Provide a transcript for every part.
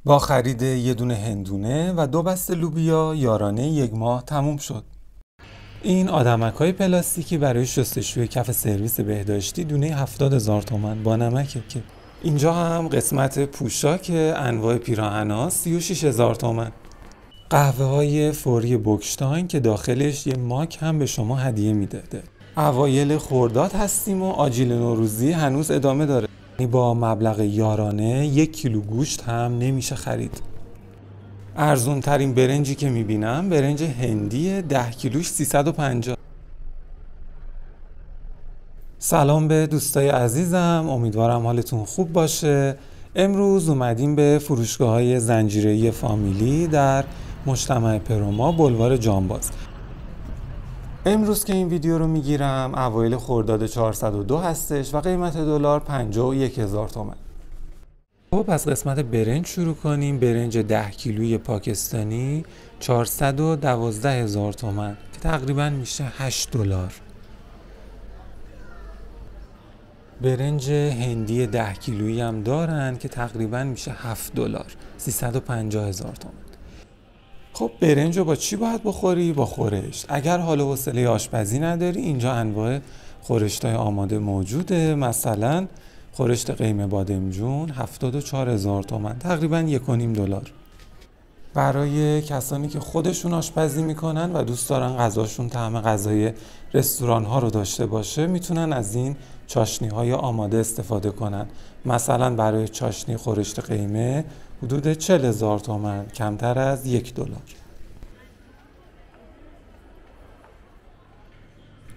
با خرید یه دونه هندونه و 2 بسته لوبیا یارانه 1 ماه تموم شد. این آدمک‌های پلاستیکی برای شستشوی کف سرویس بهداشتی دونه 70,000 تومان با نمکه. که اینجا هم قسمت پوشاک انواع پیراهن‌ها 36,000 تومان. قهوه‌های فوری بوکشتاین که داخلش یه ماک هم به شما هدیه میده. اوایل خرداد هستیم و آجیل نوروزی هنوز ادامه داره. با مبلغ یارانه 1 کیلو گوشت هم نمیشه خرید. ارزون ترین برنجی که میبینم برنج هندی 10 کیلوش 350. سلام به دوستای عزیزم، امیدوارم حالتون خوب باشه. امروز اومدیم به فروشگاه‌های زنجیره‌ای فامیلی در مجتمع پروما بلوار جانباز. امروز که این ویدیو رو میگیرم اوایل خرداد 402 هستش و قیمت دلار 51,000 تومان. خب از قسمت برنج شروع کنیم. برنج 10 کیلویی پاکستانی 412,000 تومان که تقریبا میشه 8 دلار. برنج هندی 10 کیلویی هم دارن که تقریبا میشه 7 دلار، 350,000 تومان. خب برنج رو با چی باید بخوری؟ با خورشت. اگر حال و حوصله آشپزی نداری اینجا انواع خورشت‌های آماده موجوده. مثلا خورشت قیم بادمجون 74,000 تومان، تقریبا 1.5 دلار. برای کسانی که خودشون آشپزی میکنن و دوست دارن غذاشون طعم غذای رستوران ها رو داشته باشه میتونن از این چاشنی های آماده استفاده کنن. مثلا برای چاشنی خورشت قیمه حدود 40,000 تومان، کمتر از 1 دلار.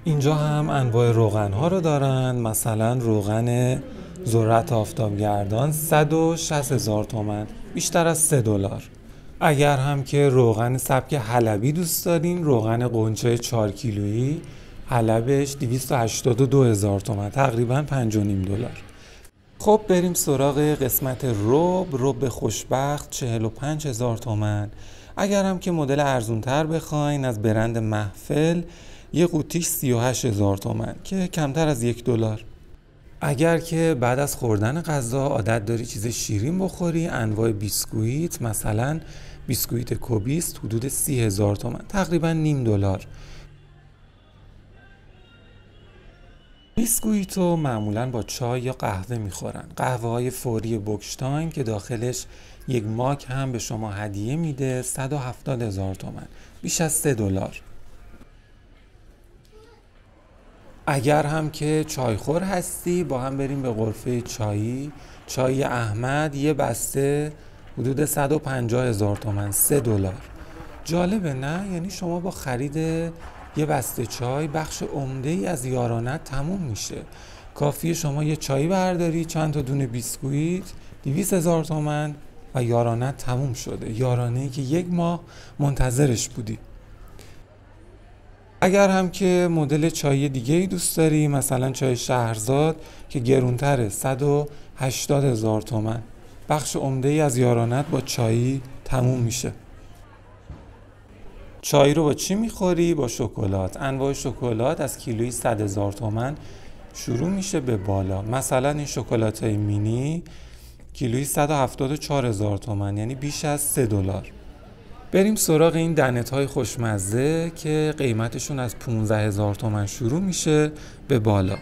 اینجا هم انواع روغن ها رو دارن. مثلا روغن ذرت آفتابگردان 160,000 تومان، بیشتر از 3 دلار. اگر هم که روغن سبک حلبی دوست دارین، روغن قنچه 4 کیلویی حلبش 282,000 تومان، تقریبا 5.5 دلار. خب بریم سراغ قسمت رب خوشبخت 45,000 تومان. اگر هم که مدل ارزون تر بخواین از برند محفل، یه قوطیش 38,000 تومان که کمتر از 1 دلار. اگر که بعد از خوردن غذا عادت داری چیز شیرین بخوری، انواع بیسکویت، مثلا بیسکویت کوبیست حدود 30,000 تومان، تقریبا نیم دلار. بیسکویتو معمولا با چای یا قهوه میخورن. قهوه های فوری بوکشتاین که داخلش 1 ماک هم به شما هدیه میده 170,000 تومان، بیش از 3 دلار. اگر هم که چایخور هستی با هم بریم به غرفه چایی. چای احمد یه بسته حدود 150,000 تومان، 3 دلار. جالبه نه؟ یعنی شما با خرید یه بسته چای بخش عمده‌ای از یارانت تموم میشه. کافیه شما یه چای برداری، چند تا دونه بیسکویت، 200,000 تومان و یارانت تموم شده. یارانه‌ای که 1 ماه منتظرش بودی. اگر هم که مدل چای دیگه ای دوست داری، مثلا چای شهرزاد که گرونتره 180,000 تومان، بخش عمده‌ای از یارانت با چایی تموم میشه. چای رو با چی میخوری؟ با شکلات. انواع شکلات از کیلویی 100,000 تومان شروع میشه به بالا. مثلا این شکلات های مینی کیلویی 174,000 تومان، یعنی بیش از 3 دلار. بریم سراغ این دنت های خوشمزه که قیمتشون از 15,000 تومان شروع میشه به بالا.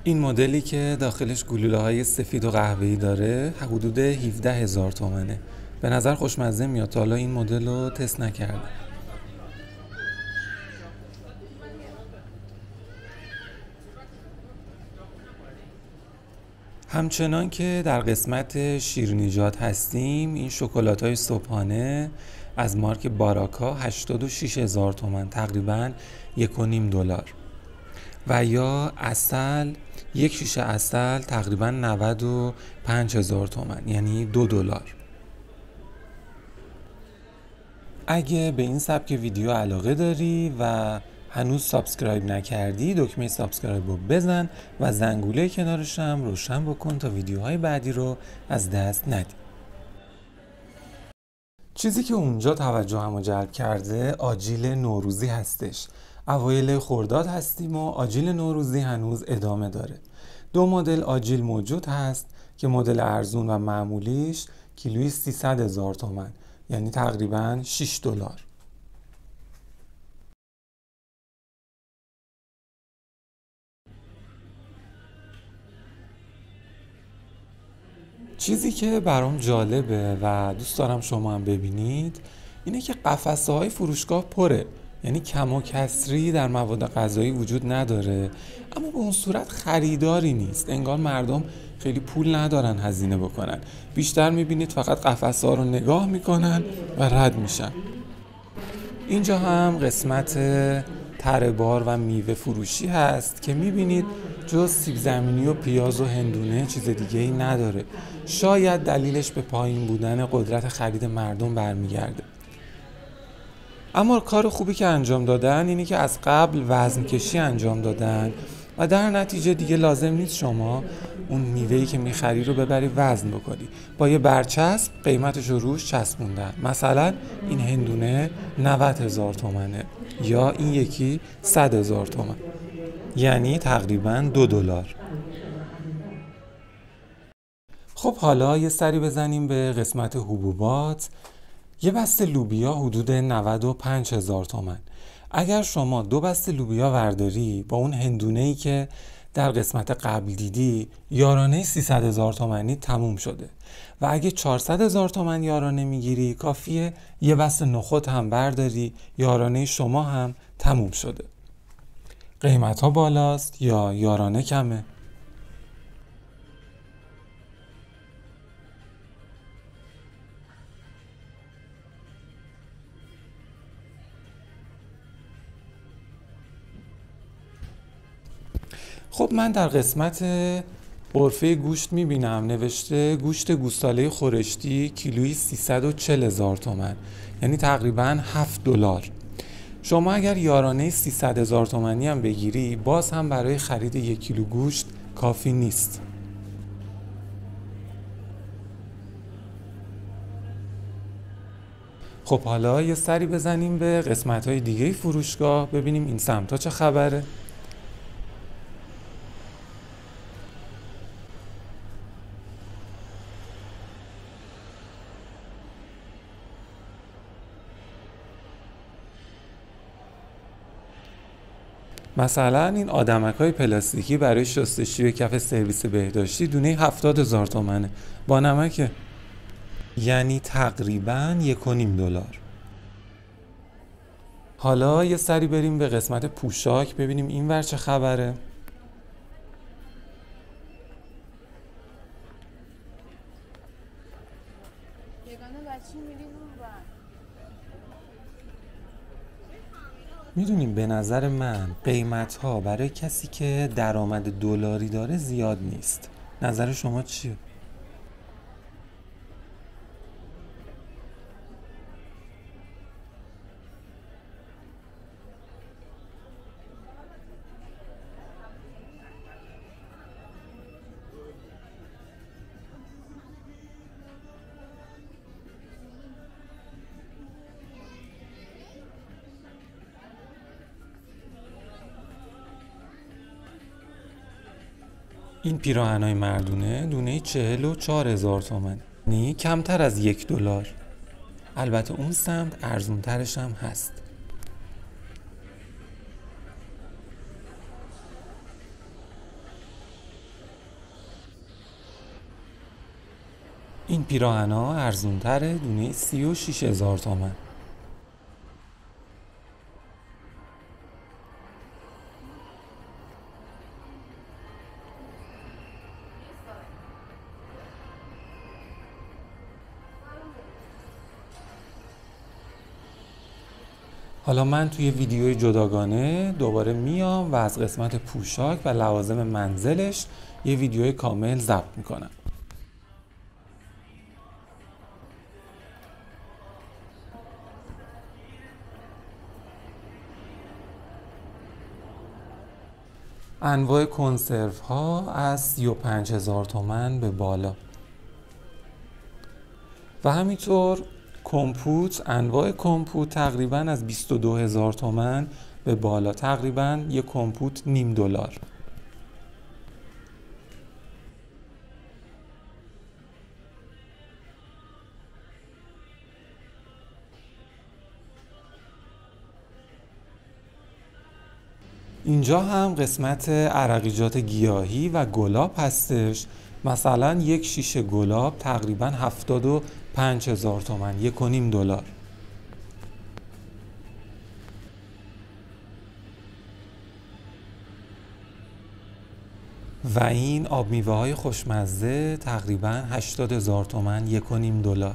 این مدلی که داخلش گلوله های سفید و قهوه‌ای داره حدود 17,000 تومانه. به نظر خوشمزه میاد. تا حالا این مدل رو تست نکردم. همچنان که در قسمت شیرینیجات هستیم، این شکلات های صبحانه از مارک باراکا 86,000 تومان، تقریبا 1.5 دلار. و یا عسل، 1 شیشه عسل تقریبا 95,000 تومان، یعنی 2 دلار. اگه به این سبک ویدیو علاقه داری و هنوز سابسکرایب نکردی، دکمه سابسکرایب رو بزن و زنگوله کنارش هم روشن بکن تا ویدیوهای بعدی رو از دست ندی. چیزی که اونجا توجهمو جلب کرده آجیل نوروزی هستش. اوایل خرداد هستیم و آجیل نوروزی هنوز ادامه داره. 2 مدل آجیل موجود هست که مدل ارزون و معمولیش کیلویی 300,000 تومان، یعنی تقریباً $6. چیزی که برام جالبه و دوست دارم شما هم ببینید اینه که قفسه های فروشگاه پره، یعنی کم و کسری در مواد غذایی وجود نداره، اما به اون صورت خریداری نیست. انگار مردم خیلی پول ندارن هزینه بکنن، بیشتر میبینید فقط قفسه ها رو نگاه میکنن و رد میشن. اینجا هم قسمت تره بار و میوه فروشی هست که میبینید جز سیب زمینی و پیاز و هندونه چیز دیگه ای نداره. شاید دلیلش به پایین بودن قدرت خرید مردم برمیگرده. اما کار خوبی که انجام دادن اینه که از قبل وزن کشی انجام دادن و در نتیجه دیگه لازم نیست شما اون میوه‌ای که میخری رو ببری وزن بکنی. با یه برچسب قیمتش رو روش چسبوندن. مثلا این هندونه 90,000 تومنه یا این یکی 100,000 تومن، یعنی تقریباً $2. خب حالا یه سری بزنیم به قسمت حبوبات. یه بسته لوبیا حدود 95,000 تومان. اگر شما 2 بسته لوبیا ورداری با اون هندونه‌ای که در قسمت قبل دیدی، یارانه 300,000 تومانی تموم شده. و اگه 400,000 تومان یارانه میگیری، کافیه یه بسته نخود هم برداری، یارانه شما هم تموم شده. قیمت ها بالاست یا یارانه کمه؟ خب من در قسمت غرفه گوشت میبینم نوشته گوشت گوساله خورشتی کیلویی 340,000 تومان، یعنی تقریباً $7. شما اگر یارانه 300,000 تومانی هم بگیری، باز هم برای خرید 1 کیلو گوشت کافی نیست. خب حالا یه سری بزنیم به قسمت‌های دیگه فروشگاه، ببینیم این سمتا چه خبره. مثلا این آدمک‌های پلاستیکی برای شستشوی کف سرویس بهداشتی دونه 70,000 تومنه با نمکه، یعنی تقریباً $1.5. حالا یه سری بریم به قسمت پوشاک، ببینیم این ور چه خبره. میدونیم به نظر من قیمت ها برای کسی که درآمد دلاری داره زیاد نیست. نظر شما چیه؟ این پیراهن‌های مردونه دونه 44,000 تومان، یعنی کمتر از $1. البته اون سمت ارزونترش هم هست. این پیراهن‌ها ارزونتره، دونه 36,000 تومان. حالا من توی ویدیوی جداگانه دوباره میام و از قسمت پوشاک و لوازم منزلش یه ویدیوی کامل ضبط میکنم. انواع کنسرو ها از 35,000 تومان به بالا و همینطور کمپوت، انواع کمپوت تقریبا از 22,000 تومان به بالا، تقریبا یک کمپوت $0.50. اینجا هم قسمت عرقیجات گیاهی و گلاب هستش. مثلا یک شیشه گلاب تقریبا 75,000 تومان، $1.5. و این آب میوه های خوشمزه تقریبا 80,000 تومان، $1.5.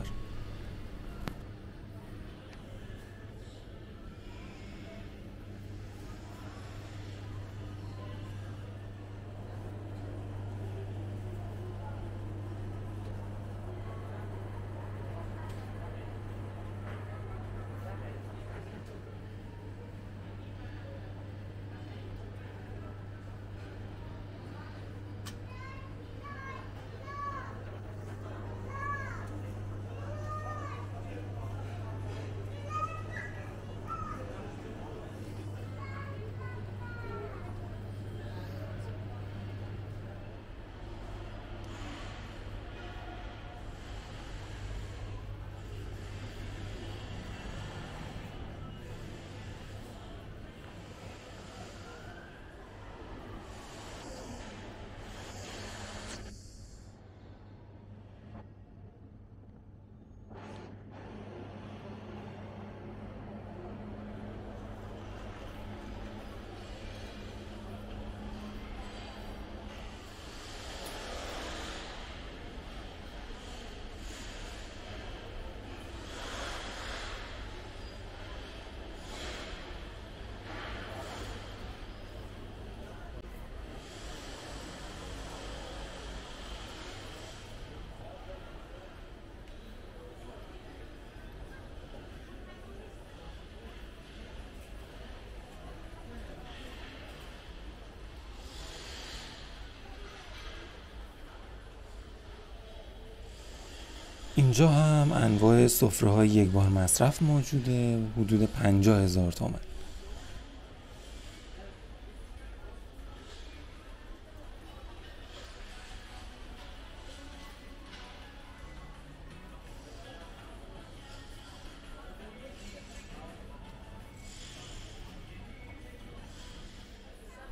اینجا هم انواع سفره های یک بار مصرف موجوده، حدود 50,000 تومان.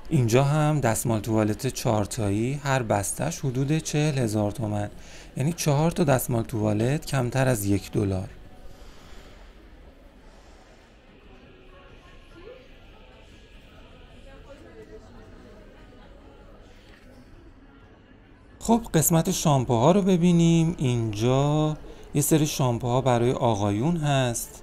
اینجا هم دستمال توالت 4 تایی، هر بستش حدود 40,000 تومان، یعنی 4 تا دستمال توالت کمتر از $1. خب قسمت شامپوها رو ببینیم. اینجا یه سری شامپوها برای آقایون هست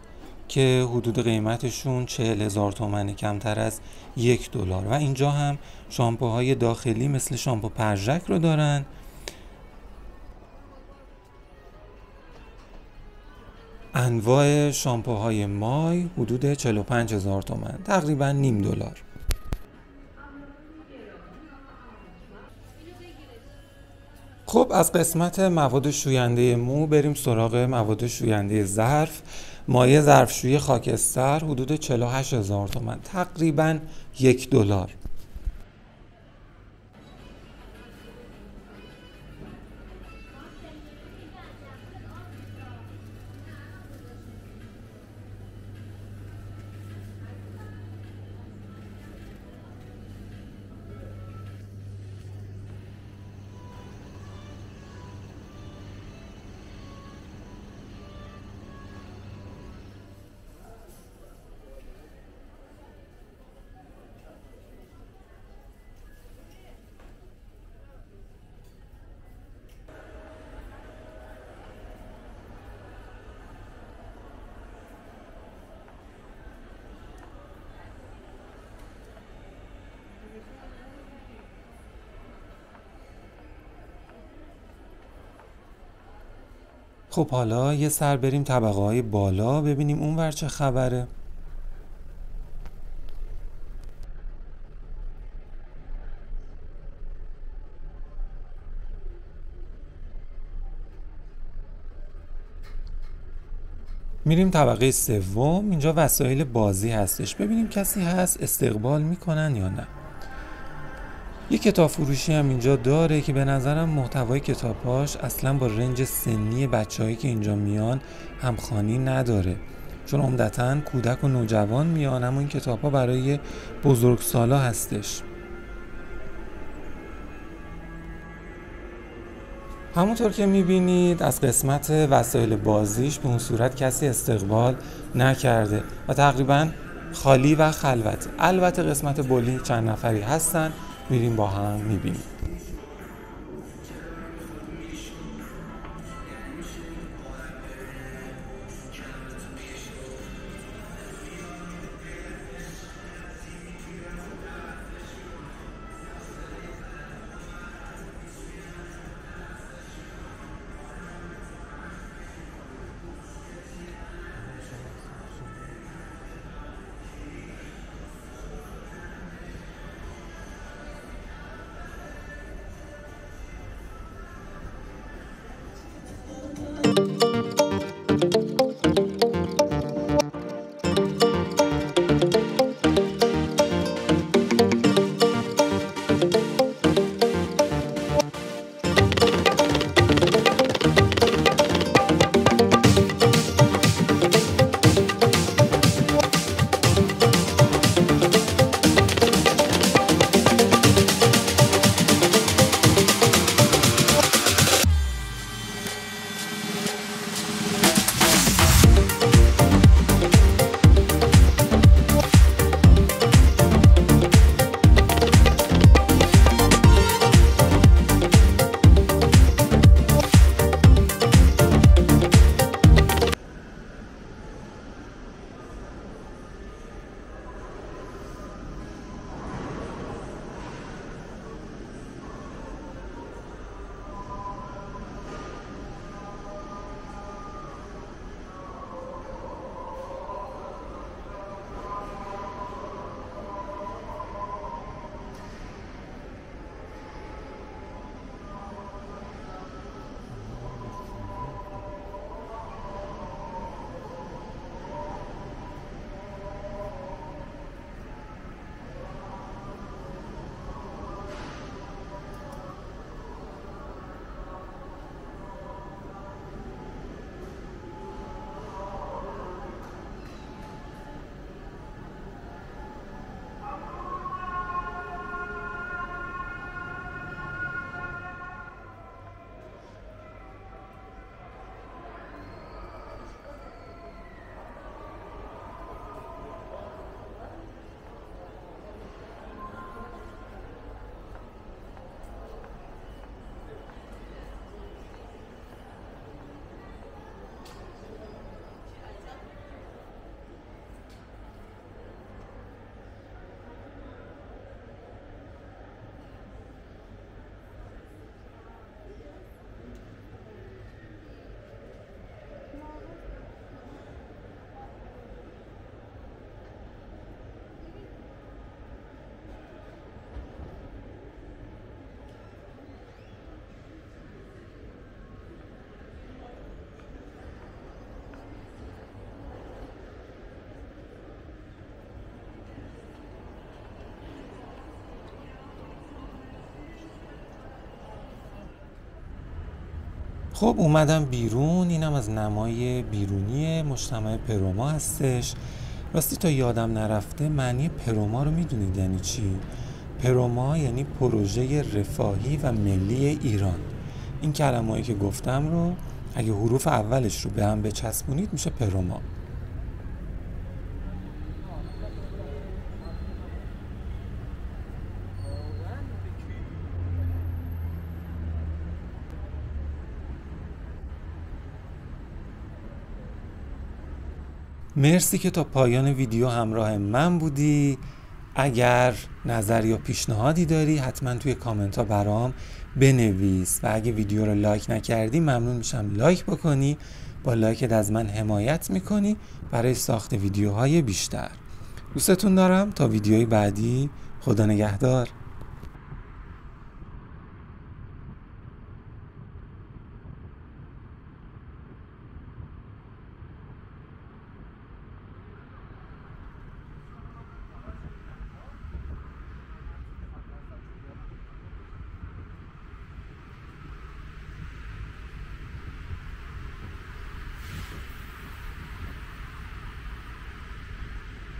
که حدود قیمتشون 40,000 تومانه، کمتر از $1. و اینجا هم شامپوهای داخلی مثل شامپو پرژک رو دارن. انواع شامپوهای مای حدود 45,000 تومان، تقریبا $0.50. خب از قسمت مواد شوینده مو بریم سراغ مواد شوینده ظرف. مایع ظرفشویی خاکستر حدود 48,000 تومان، تقریبا $1. خب حالا یه سر بریم طبقه های بالا ببینیم اونور چه خبره. میریم طبقه سوم. اینجا وسایل بازی هستش، ببینیم کسی هست استقبال میکنن یا نه. یه کتاب فروشی هم اینجا داره که به نظرم محتوای کتاباش اصلا با رنج سنی بچه‌هایی که اینجا میان همخوانی نداره، چون عمدتاً کودک و نوجوان میان، اما این کتاب‌ها برای بزرگسالا هستش. همونطور که میبینید از قسمت وسایل بازیش به اون صورت کسی استقبال نکرده و تقریباً خالی و خلوت. البته قسمت بولینگ چند نفری هستن، میریم با هم میبینیم. خب اومدم بیرون. اینم از نمای بیرونی مجتمع پروما هستش. راستی تا یادم نرفته معنی پروما رو میدونید یعنی چی؟ پروما یعنی پروژه رفاهی و ملی ایران. این کلمه‌ای که گفتم رو اگه حروف اولش رو به هم بچسبونید میشه پروما. مرسی که تا پایان ویدیو همراه من بودی. اگر نظر یا پیشنهادی داری حتما توی کامنت ها برام بنویس و اگه ویدیو رو لایک نکردی ممنون میشم لایک بکنی. با لایکت از من حمایت میکنی برای ساخت ویدیوهای بیشتر. دوستتون دارم. تا ویدیوی بعدی، خدا نگهدار.